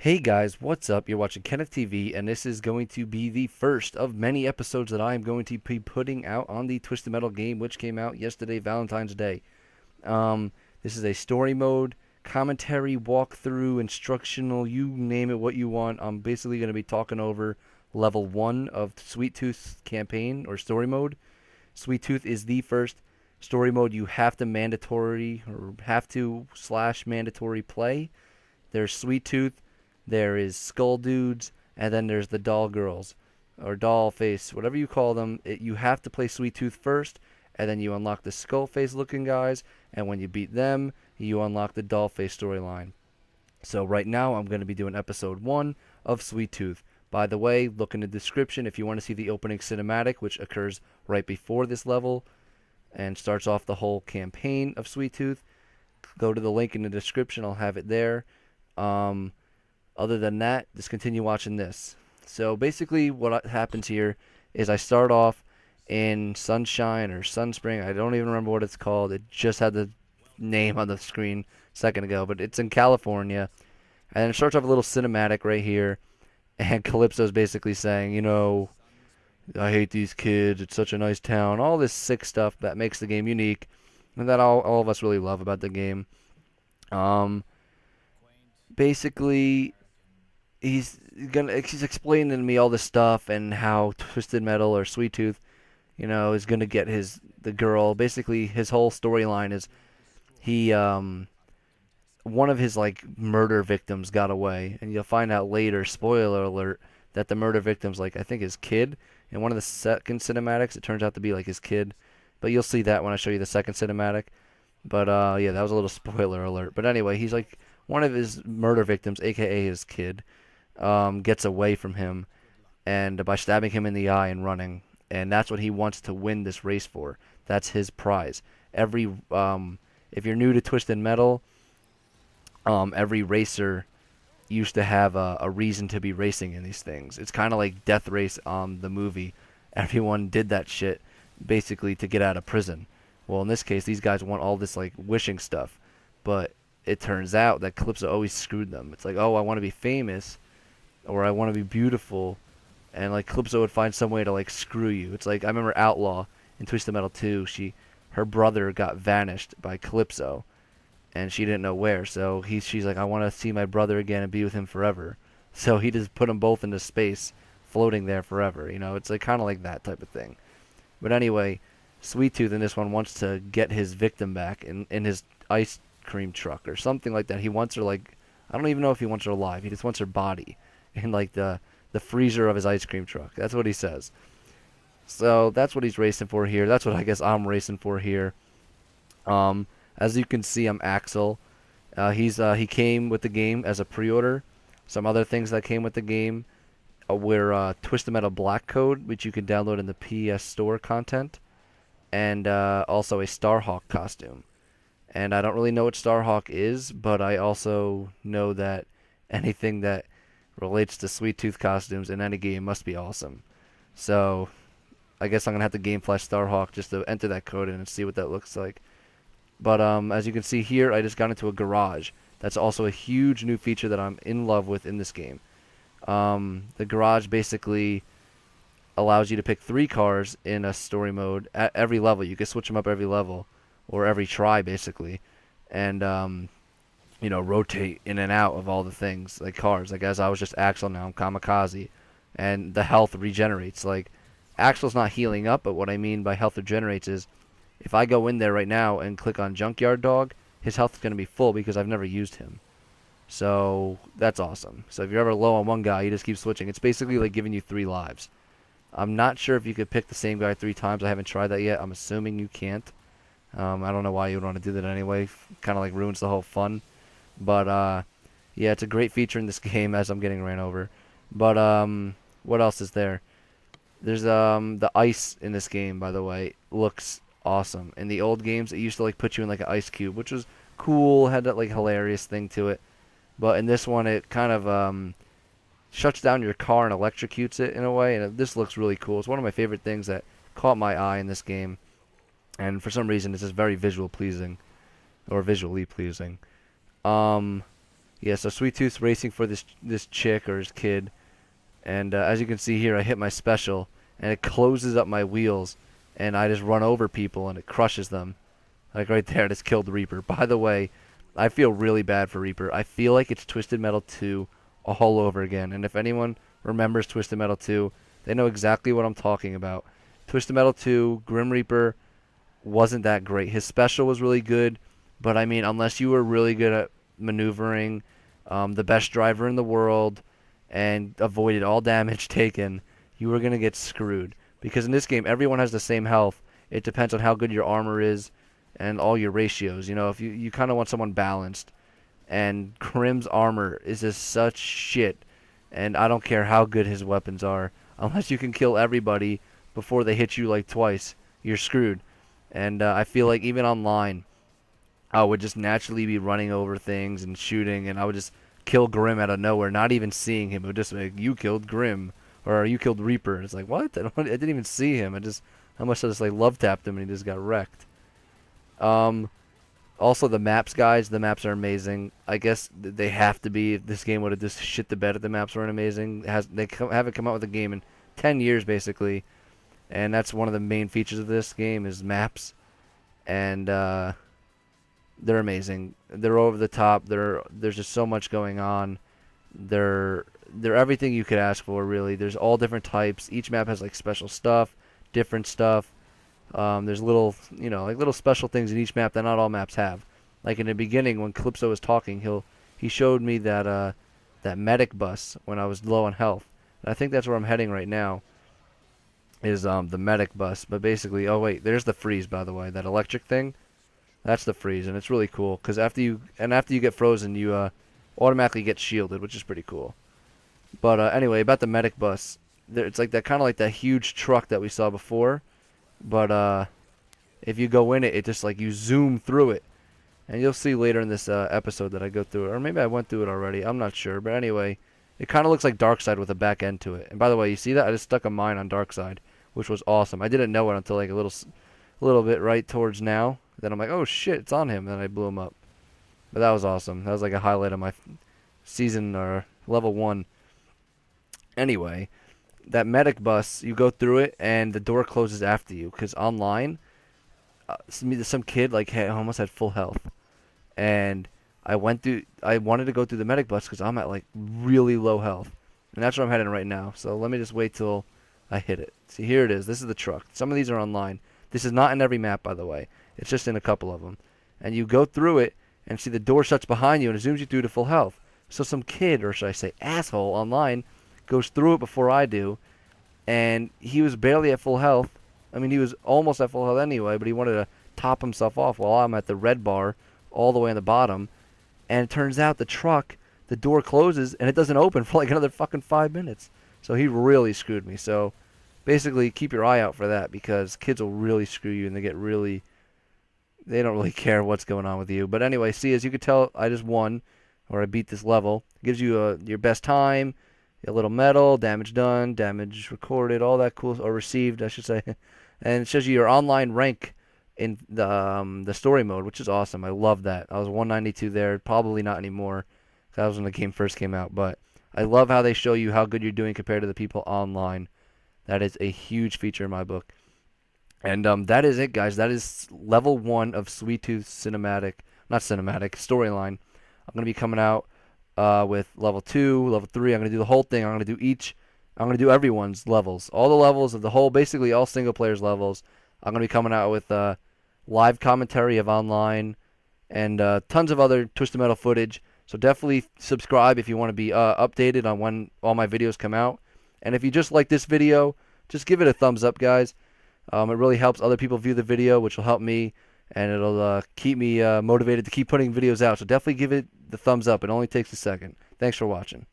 Hey guys, what's up? You're watching Kenneth TV, and this is going to be the first of many episodes that I am going to be putting out on the Twisted Metal game, which came out yesterday, Valentine's Day. Um, this is a story mode, commentary, walkthrough, instructional, you name it what you want. I'm basically going to be talking over level 1 of Sweet Tooth campaign or story mode. Sweet Tooth is the first story mode you have to mandatory or have to slash mandatory play. There's Sweet Tooth, there is Skull Dudes, and then there's the Doll Girls, or Doll Face, whatever you call them. You have to play Sweet Tooth first, and then you unlock the Skull Face looking guys, and when you beat them, you unlock the Doll Face storyline. So right now, I'm going to be doing episode 1 of Sweet Tooth. By the way, look in the description if you want to see the opening cinematic, which occurs right before this level and starts off the whole campaign of Sweet Tooth. Go to the link in the description, I'll have it there. Um, Other than that, just continue watching this. So basically what happens here is I start off in Sunshine or Sunspring. I don't even remember what it's called. It just had the name on the screen a second ago, but it's in California. And it starts off a little cinematic right here. And Calypso's basically saying, I hate these kids. It's such a nice town. All this sick stuff that makes the game unique and that all of us really love about the game. Um, Basically, he's explaining to me all this stuff and how Twisted Metal or Sweet Tooth, is gonna get the girl. Basically, his whole storyline is he one of his like murder victims got away, and you'll find out later, spoiler alert, that the murder victim's like I think his kid. In one of the second cinematics, it turns out to be like his kid, but you'll see that when I show you the second cinematic. But yeah, that was a little spoiler alert. But anyway, he's like one of his murder victims, aka his kid, gets away from him, and by stabbing him in the eye and running, and that's what he wants to win this race for. That's his prize. If you're new to Twisted Metal, every racer used to have a reason to be racing in these things. It's kind of like Death Race on the movie. Everyone did that shit basically to get out of prison. Well, in this case, these guys want all this like wishing stuff, but it turns out that Calypso always screwed them. It's like, oh, I want to be famous, or I want to be beautiful, and like Calypso would find some way to like screw you. It's like I remember Outlaw in Twisted Metal 2. Her brother got vanished by Calypso, and she didn't know where. So she's like, I want to see my brother again and be with him forever. So he just put them both into space, floating there forever. It's like kind of like that type of thing. But anyway, Sweet Tooth in this one wants to get his victim back in his ice cream truck or something like that. He wants her like I don't even know if he wants her alive. He just wants her body in like the freezer of his ice cream truck. That's what he says. So that's what he's racing for here. That's what I guess I'm racing for here. As you can see, I'm Axel. He came with the game as a pre-order. Some other things that came with the game were Twisted Metal Black Code, which you can download in the PS Store content, and also a Starhawk costume. And I don't really know what Starhawk is, but I also know that anything that relates to Sweet Tooth costumes in any game must be awesome. So I guess I'm gonna have to game flash Starhawk just to enter that code in and see what that looks like. But as you can see here, I just got into a garage. That's also a huge new feature that I'm in love with in this game. The garage basically allows you to pick 3 cars in a story mode at every level. You can switch them up every level, or every try basically, and rotate in and out of all the things like cars. Like as I was just Axel, now I'm Kamikaze, and the health regenerates. Like Axel's not healing up, but what I mean by health regenerates is if I go in there right now and click on Junkyard Dog, his health is going to be full because I've never used him. So that's awesome. So if you're ever low on one guy, you just keep switching. It's basically like giving you 3 lives. I'm not sure if you could pick the same guy 3 times. I haven't tried that yet. I'm assuming you can't. I don't know why you would want to do that anyway. Kind of like ruins the whole fun. But yeah, it's a great feature in this game as I'm getting ran over. But what else is there? There's the ice in this game, by the way, looks awesome. In the old games, it used to like put you in like an ice cube, which was cool, had that like hilarious thing to it. But in this one, it kind of shuts down your car and electrocutes it in a way, and this looks really cool. It's one of my favorite things that caught my eye in this game, and for some reason, it's just very visually pleasing. Yeah, so Sweet Tooth's racing for this chick or his kid, and as you can see here, I hit my special, and it closes up my wheels, and I just run over people, and it crushes them. Like right there, I just killed Reaper. By the way, I feel really bad for Reaper. I feel like it's Twisted Metal 2 all over again, and if anyone remembers Twisted Metal 2, they know exactly what I'm talking about. Twisted Metal 2, Grim Reaper wasn't that great. His special was really good, but I mean, unless you were really good at maneuvering, the best driver in the world, and avoided all damage taken, you were going to get screwed. Because in this game, everyone has the same health. It depends on how good your armor is and all your ratios. You know, if you kind of want someone balanced. And Grim's armor is just such shit. And I don't care how good his weapons are. Unless you can kill everybody before they hit you like twice, you're screwed. And I feel like even online, I would just naturally be running over things and shooting, and I would just kill Grim out of nowhere, not even seeing him. It would just be like, you killed Grim, or you killed Reaper. It's like, what? I didn't even see him. I must have just like love tapped him, and he just got wrecked. Also the maps, guys. The maps are amazing. I guess they have to be. If this game would have just shit the bed if the maps weren't amazing. They haven't come out with a game in 10 years, basically. And that's one of the main features of this game is maps. And they're amazing. They're over the top. There's just so much going on. They're everything you could ask for, really. There's all different types. Each map has like special stuff, different stuff. There's little, like little special things in each map that not all maps have. Like in the beginning, when Calypso was talking, he showed me that that medic bus when I was low on health. And I think that's where I'm heading right now. Is the medic bus. But basically, oh wait, there's the freeze, by the way. That electric thing, that's the freeze, and it's really cool because after you get frozen, you automatically get shielded, which is pretty cool. But anyway, about the medic bus, it's like that kind of like that huge truck that we saw before. But if you go in it, it just like you zoom through it, and you'll see later in this episode that I go through it, or maybe I went through it already. I'm not sure, but anyway, it kind of looks like Darkseid with a back end to it. And by the way, you see that? I just stuck a mine on Darkseid, which was awesome. I didn't know it until like a little bit right towards now. Then I'm like, oh shit, it's on him. And then I blew him up. But that was awesome. That was like a highlight of my season or level 1. Anyway, that medic bus, you go through it and the door closes after you. Because online, some kid like almost had full health. And I wanted to go through the medic bus because I'm at like really low health. And that's where I'm heading right now. So let me just wait till I hit it. See, here it is. This is the truck. Some of these are online. This is not in every map, by the way. It's just in a couple of them. And you go through it and see the door shuts behind you and it zooms you through to full health. So some kid, or should I say asshole, online goes through it before I do. And he was barely at full health. I mean, he was almost at full health anyway, but he wanted to top himself off while I'm at the red bar all the way on the bottom. And it turns out the door closes and it doesn't open for like another fucking 5 minutes. So he really screwed me. So basically keep your eye out for that because kids will really screw you and they don't really care what's going on with you. But anyway, see, as you can tell, I just won, or I beat this level. It gives you your best time, a little medal, damage done, damage recorded, all that cool, or received, I should say. And it shows you your online rank in the story mode, which is awesome. I love that. I was 192 there, probably not anymore. That was when the game first came out. But I love how they show you how good you're doing compared to the people online. That is a huge feature in my book. And that is it, guys. That is level 1 of Sweet Tooth storyline. I'm going to be coming out with level 2, level 3. I'm going to do the whole thing. I'm going to do everyone's levels. All the levels of the whole, basically all single players levels. I'm going to be coming out with live commentary of online and tons of other Twisted Metal footage. So definitely subscribe if you want to be updated on when all my videos come out. And if you just like this video, just give it a thumbs up, guys. It really helps other people view the video, which will help me, and it'll keep me motivated to keep putting videos out. So definitely give it the thumbs up. It only takes a second. Thanks for watching.